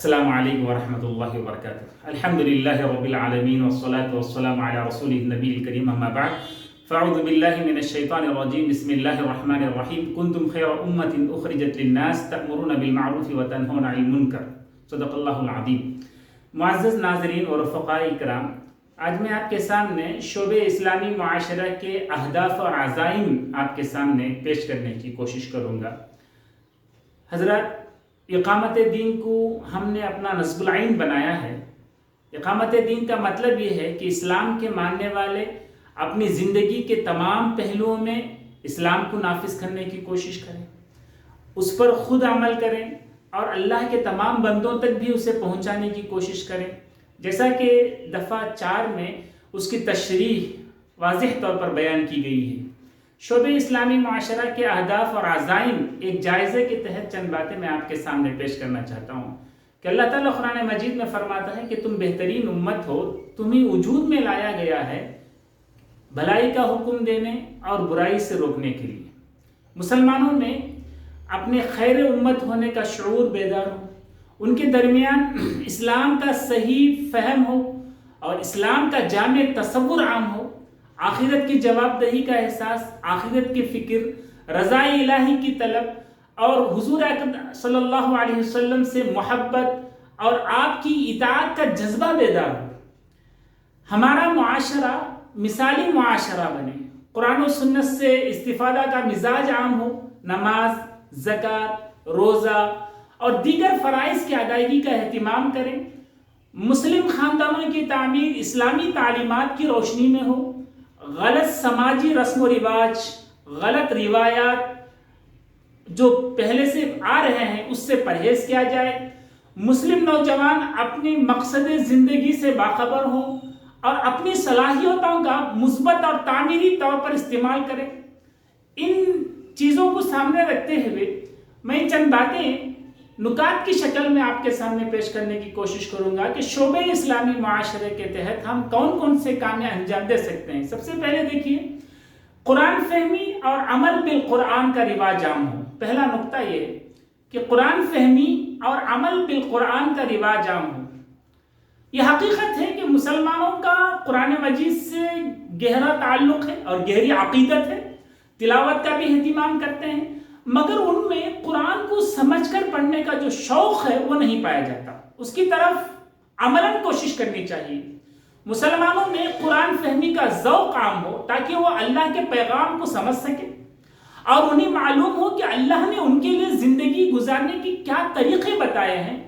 السلام علیکم ورحمۃ اللہ وبرکاتہ۔ الحمد للہ رب العالمین والصلاة والسلام علی رسول النبی الکریم، اما بعد فاعوذ باللہ من الشیطان الرجیم، بسم اللہ الرحمن الرحیم۔ کنتم خیر امۃ اخرجت للناس تأمرون بالمعروف وتنہون عن المنکر، صدق اللہ العظیم۔ معزز ناظرین اور رفقاء کرام، آج میں آپ کے سامنے شعبہ اسلامی معاشرہ کے اہداف اور عزائم آپ کے سامنے پیش کرنے کی کوشش کروں گا۔ حضرات، اقامت دین کو ہم نے اپنا نصب العین بنایا ہے۔ اقامت دین کا مطلب یہ ہے کہ اسلام کے ماننے والے اپنی زندگی کے تمام پہلوؤں میں اسلام کو نافذ کرنے کی کوشش کریں، اس پر خود عمل کریں اور اللہ کے تمام بندوں تک بھی اسے پہنچانے کی کوشش کریں، جیسا کہ دفعہ 4 میں اس کی تشریح واضح طور پر بیان کی گئی ہے۔ شعبہ اسلامی معاشرہ کے اہداف اور عزائم ایک جائزے کے تحت چند باتیں میں آپ کے سامنے پیش کرنا چاہتا ہوں کہ اللہ تعالیٰ قرآن مجید میں فرماتا ہے کہ تم بہترین امت ہو، تمہیں وجود میں لایا گیا ہے بھلائی کا حکم دینے اور برائی سے روکنے کے لیے۔ مسلمانوں میں اپنے خیر امت ہونے کا شعور بیدار ہو، ان کے درمیان اسلام کا صحیح فہم ہو اور اسلام کا جامع تصور عام ہو، آخرت کی جواب دہی کا احساس، آخرت کی فکر، رضا الہی کی طلب اور حضور اکرم صلی اللہ علیہ وسلم سے محبت اور آپ کی اطاعت کا جذبہ بیدار ہو۔ ہمارا معاشرہ مثالی معاشرہ بنے، قرآن و سنت سے استفادہ کا مزاج عام ہو، نماز، زکوٰۃ، روزہ اور دیگر فرائض کی ادائیگی کا اہتمام کریں، مسلم خاندانوں کی تعمیر اسلامی تعلیمات کی روشنی میں ہو، غلط سماجی رسم و رواج، غلط روایات جو پہلے سے آ رہے ہیں اس سے پرہیز کیا جائے، مسلم نوجوان اپنی مقصد زندگی سے باخبر ہوں اور اپنی صلاحیتوں کا مثبت اور تعمیری طور پر استعمال کریں۔ ان چیزوں کو سامنے رکھتے ہوئے میں چند باتیں نکات کی شکل میں آپ کے سامنے پیش کرنے کی کوشش کروں گا کہ شعبہ اسلامی معاشرے کے تحت ہم کون کون سے کام انجام دے سکتے ہیں۔ سب سے پہلے دیکھیے، قرآن فہمی اور عمل بالقرآن کا رواج عام ہو۔ پہلا نقطہ یہ ہے کہ قرآن فہمی اور عمل بالقرآن کا رواج عام ہو۔ یہ حقیقت ہے کہ مسلمانوں کا قرآن مجید سے گہرا تعلق ہے اور گہری عقیدت ہے، تلاوت کا بھی اہتمام کرتے ہیں، مگر ان میں قرآن کو سمجھ کر پڑھنے کا جو شوق ہے وہ نہیں پایا جاتا۔ اس کی طرف عملاً کوشش کرنی چاہیے۔ مسلمانوں میں قرآن فہمی کا ذوق عام ہو تاکہ وہ اللہ کے پیغام کو سمجھ سکے اور انہیں معلوم ہو کہ اللہ نے ان کے لیے زندگی گزارنے کی کیا طریقے بتائے ہیں،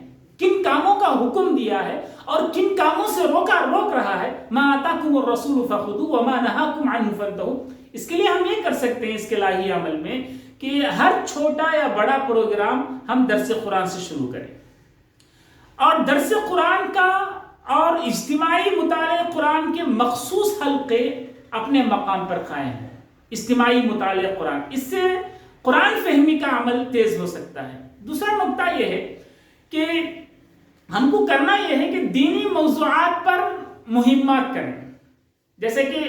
کن کاموں کا حکم دیا ہے اور کن کاموں سے روک رہا ہے۔ ما آتاکم الرسول فخذوہ وما نہاکم عنہ فانتہوا۔ اس کے لیے ہم یہ کر سکتے ہیں اس کے الہی عمل میں کہ ہر چھوٹا یا بڑا پروگرام ہم درس قرآن سے شروع کریں اور درس قرآن کا اور اجتماعی مطالعہ قرآن کے مخصوص حلقے اپنے مقام پر قائم ہیں۔ اجتماعی مطالعہ قرآن، اس سے قرآن فہمی کا عمل تیز ہو سکتا ہے۔ دوسرا نقطہ یہ ہے کہ ہم کو کرنا یہ ہے کہ دینی موضوعات پر مہمات کریں۔ جیسے کہ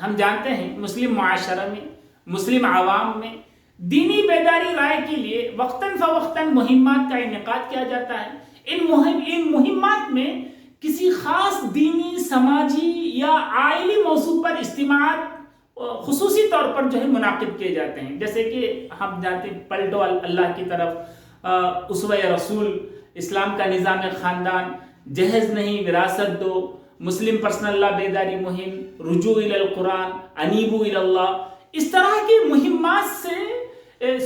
ہم جانتے ہیں مسلم معاشرہ میں، مسلم عوام میں دینی بیداری رائے کے لیے وقتاً فوقتاً مہمات کا انعقاد کیا جاتا ہے۔ ان مہمات میں کسی خاص دینی، سماجی یا عائلی موضوع پر اجتماعات خصوصی طور پر منعقد کیے جاتے ہیں، جیسے کہ ہم جانتے ہیں پلٹو اللہ کی طرف، اسوہ رسول، اسلام کا نظام خاندان، جہیز نہیں وراثت دو، مسلم پرسنل لا بیداری مہم، رجوع الی القرآن، انیبوا الی اللہ۔ اس طرح کی مہمات سے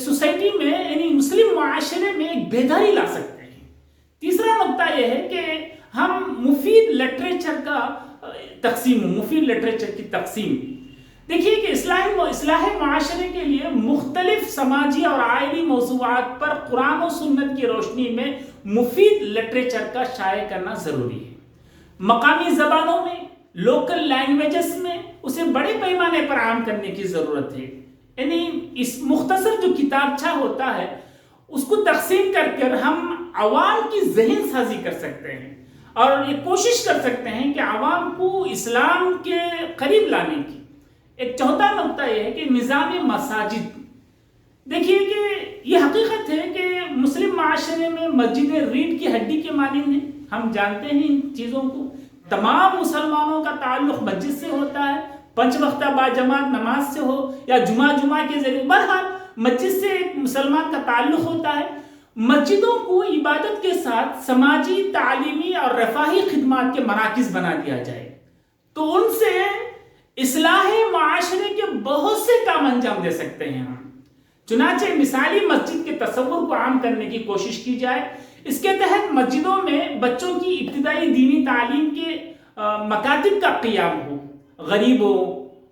سوسائٹی میں یعنی مسلم معاشرے میں ایک بیداری لا سکتے ہیں۔ تیسرا نقطہ یہ ہے کہ ہم مفید لٹریچر کا مفید لٹریچر کی تقسیم۔ دیکھیے کہ اصلاح معاشرے کے لیے مختلف سماجی اور عائلی موضوعات پر قرآن و سنت کی روشنی میں مفید لٹریچر کا شائع کرنا ضروری ہے۔ مقامی زبانوں میں، لوکل لینگویجز میں اسے بڑے پیمانے پر عام کرنے کی ضرورت ہے۔ یعنی اس مختصر جو کتابچہ ہوتا ہے اس کو تقسیم کر ہم عوام کی ذہن سازی کر سکتے ہیں اور یہ کوشش کر سکتے ہیں کہ عوام کو اسلام کے قریب لانے کی۔ ایک چوتھا نقطہ یہ ہے کہ نظام مساجد۔ دیکھیے کہ یہ حقیقت ہے کہ مسلم معاشرے میں مسجد ریڑھ کی ہڈی کے مانند ہیں. ہم جانتے ہیں ان چیزوں کو. تمام مسلمانوں کا تعلق مسجد سے ہوتا ہے، 5 وقتہ باجماعت نماز سے ہو یا جمعہ کے ذریعے، بہرحال مسجد سے ایک مسلمان کا تعلق ہوتا ہے. مسجدوں کو عبادت کے ساتھ سماجی، تعلیمی اور رفاہی خدمات کے مراکز بنا دیا جائے تو ان سے اصلاح معاشرے کے بہت سے کام انجام دے سکتے ہیں ہم. چنانچہ مثالی مسجد کے تصور کو عام کرنے کی کوشش کی جائے. اس کے تحت مسجدوں میں بچوں کی ابتدائی دینی تعلیم کے مکاتب کا قیام ہو، غریبوں،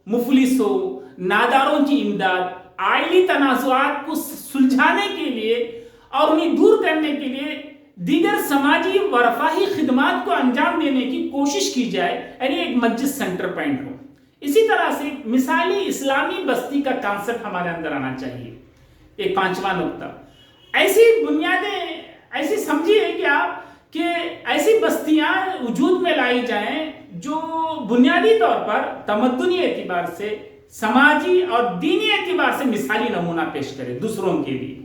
مفلسوں، ناداروں کی امداد، عائلی تنازعات کو سلجھانے کے لیے اور انہیں دور کرنے کے لیے دیگر سماجی و رفاہی خدمات کو انجام دینے کی کوشش کی جائے، یعنی ایک مسجد سینٹر پوائنٹ ہو. اسی طرح سے مثالی اسلامی بستی کا کانسیپٹ ہمارے اندر آنا چاہیے. ایک 5واں نقطہ، ایسی بنیادیں ایسی سمجھیے کہ آپ کہ ایسی بستیاں وجود میں لائی جائیں جو بنیادی طور پر تمدنی اعتبار سے، سماجی اور دینی اعتبار سے مثالی نمونہ پیش کرے دوسروں کے لیے،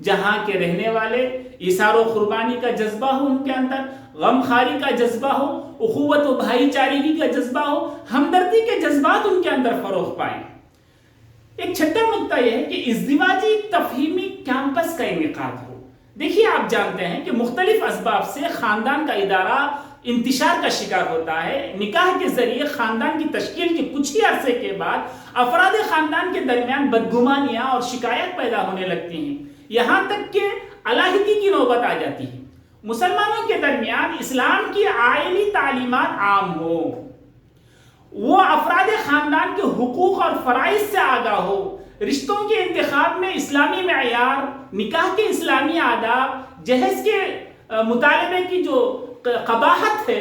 جہاں کے رہنے والے ایثار و قربانی کا جذبہ ہو، ان کے اندر غم خواری کا جذبہ ہو، اخوت و بھائی چارگی کا جذبہ ہو، ہمدردی کے جذبات ان کے اندر فروغ پائیں. ایک چھٹا نقطہ یہ ہے کہ ازدواجی تفہیمی کیمپس کا انعقاد ہو. دیکھیے آپ جانتے ہیں کہ مختلف اسباب سے خاندان کا ادارہ انتشار کا شکار ہوتا ہے. نکاح کے ذریعے خاندان کی تشکیل کے کچھ ہی عرصے کے بعد افراد خاندان کے درمیان بدگمانیاں اور شکایت پیدا ہونے لگتی ہیں، یہاں تک کہ علیحدگی کی نوبت آ جاتی ہے. مسلمانوں کے درمیان اسلام کی عائلی تعلیمات عام ہو، وہ افراد خاندان کے حقوق اور فرائض سے آگاہ ہو، رشتوں کے انتخاب میں اسلامی معیار، نکاح کے اسلامی آداب، جہیز کے مطالبے کی جو قباحت ہے،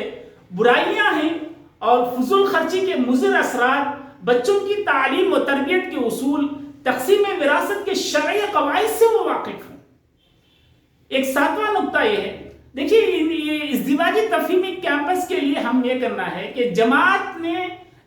برائیاں ہیں اور فضول خرچی کے مضر اثرات، بچوں کی تعلیم و تربیت کے اصول، تقسیم وراثت کے شرعی قواعد سے وہ واقف ہوں. ایک 7واں نقطہ یہ ہے، دیکھیے یہ ازدواجی تفہیمی کیمپس کے لیے ہم یہ کرنا ہے کہ جماعت نے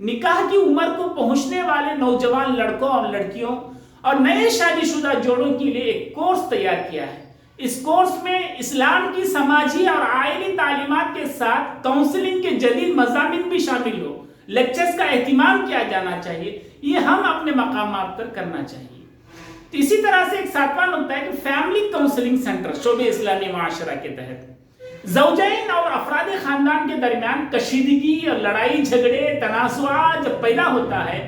نکاح کی عمر کو پہنچنے والے نوجوان لڑکوں اور لڑکیوں اور نئے شادی شدہ جوڑوں کے لیے ایک کورس تیار کیا ہے. اس کورس میں اسلام کی سماجی اور عائلی تعلیمات کے ساتھ کاؤنسلنگ کے جدید مضامین بھی شامل ہو، لیکچرز کا اہتمام کیا جانا چاہیے. یہ ہم اپنے مقامات پر کرنا چاہیے. تو اسی طرح سے ایک 7واں نقطہ ہے کہ فیملی کاؤنسلنگ سینٹر شعبہ اسلامی معاشرہ کے تحت زوجین اور افراد خاندان کے درمیان کشیدگی اور لڑائی جھگڑے تنازعات جب پیدا ہوتا ہے،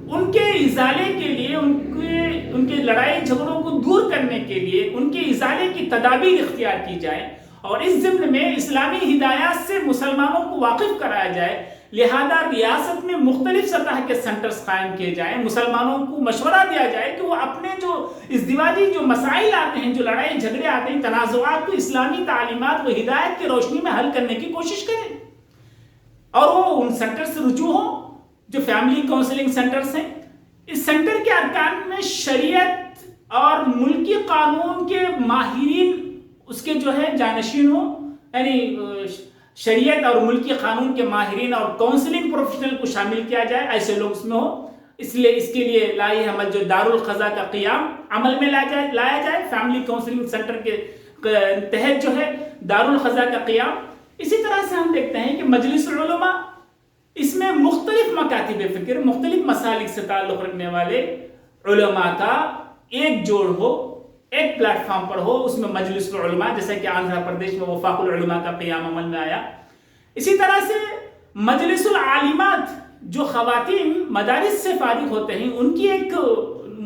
ان کے ازالے کے لیے، ان کے لڑائی جھگڑوں کو دور کرنے کے لیے ان کے ازالے کی تدابیر اختیار کی جائے اور اس ضمن میں اسلامی ہدایات سے مسلمانوں کو واقف کرایا جائے. لہذا ریاست میں مختلف سطح کے سینٹرز قائم کیے جائیں، مسلمانوں کو مشورہ دیا جائے کہ وہ اپنے جو ازدواجی جو مسائل آتے ہیں، جو لڑائی جھگڑے آتے ہیں، تنازعات کو اسلامی تعلیمات و ہدایت کی روشنی میں حل کرنے کی کوشش کریں اور وہ ان سینٹر سے رجوع ہوں جو فیملی کاؤنسلنگ سینٹرز ہیں. اس سینٹر کے ارکان میں شریعت اور ملکی قانون کے ماہرین اس کے جو ہے جانشین ہوں، یعنی شریعت اور ملکی قانون کے ماہرین اور کاؤنسلنگ پروفیشنل کو شامل کیا جائے، ایسے لوگ اس میں ہو. اس لیے اس کے لیے لائی عمل جو دارالقضاء کا قیام عمل میں لایا جائے. فیملی کاؤنسلنگ سینٹر کے تحت جو ہے دارالقضاء کا قیام. اسی طرح سے ہم دیکھتے ہیں کہ مجلس العلماء، اس میں مختلف مکاتب فکر، مختلف مسالک سے تعلق رکھنے والے علماء کا ایک جوڑ ہو، ایک پلیٹ فارم پر ہو. اس میں مجلس العلماء، جیسا کہ آندھرا پردیش میں وفاق العلماء کا قیام عمل میں آیا. اسی طرح سے مجلس العالمات، جو خواتین مدارس سے فارغ ہوتے ہیں ان کی ایک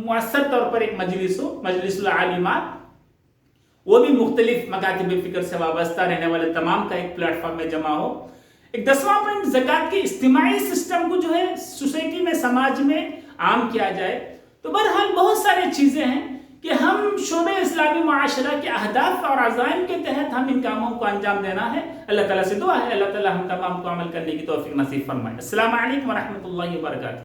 مؤثر طور پر ایک مجلس ہو، مجلس العالمات، وہ بھی مختلف مکاتب فکر سے وابستہ رہنے والے تمام کا ایک پلیٹ فارم میں جمع ہو. ایک 10واں پوائنٹ، زکوٰۃ کے اجتماعی سسٹم کو جو ہے سوسائٹی میں، سماج میں عام کیا جائے. تو بہرحال بہت ساری چیزیں ہیں کہ ہم شعبہ اسلامی معاشرہ کے اہداف اور عزائم کے تحت ہم ان کاموں کو انجام دینا ہے. اللہ تعالیٰ سے دعا ہے اللہ تعالیٰ ہم تمام کو عمل کرنے کی توفیق نصیب فرمائے. السلام علیکم ورحمۃ اللہ وبرکاتہ.